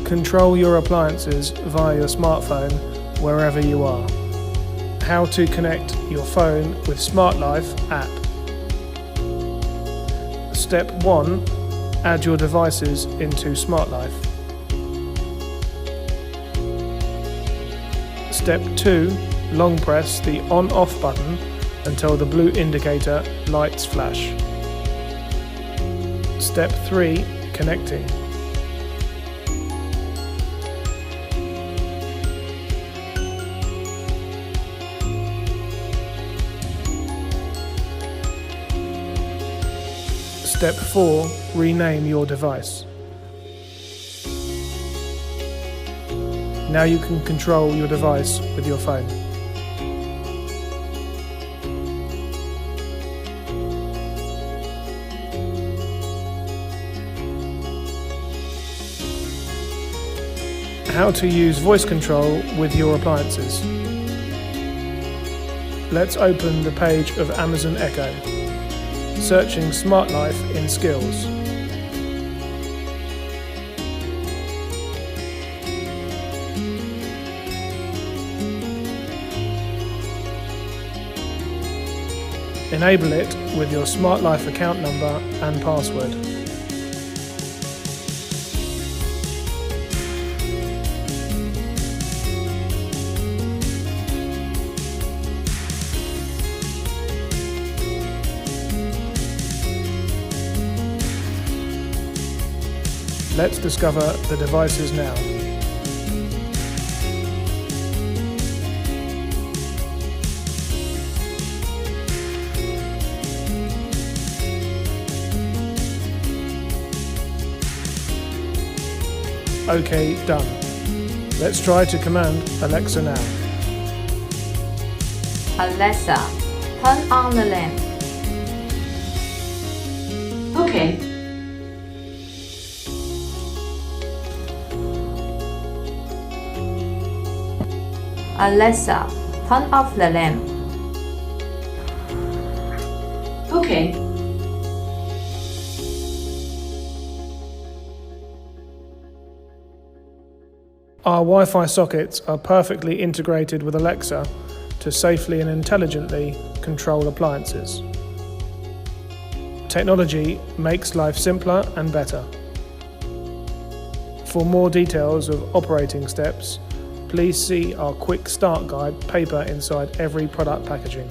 Control your appliances via your smartphone wherever you are. How to connect your phone with Smart Life app. Step 1. Add your devices into Smart Life. Step 2. Long press the on-off button until the blue indicator lights flash. Step 3. Connecting. Step 4. Rename your device. Now you can control your device with your phone. How to use voice control with your appliances. Let's open the page of Amazon Echo. Searching Smart Life in Skills. Enable it with your Smart Life account number and password. Let's discover the devices now. OK, done. Let's try to command Alexa now. Alexa, turn on the lamp. Okay. Alexa, turn off the lamp. Okay. Our Wi-Fi sockets are perfectly integrated with Alexa to safely and intelligently control appliances. Technology makes life simpler and better. For more details of operating steps, please see our quick start guide paper inside every product packaging.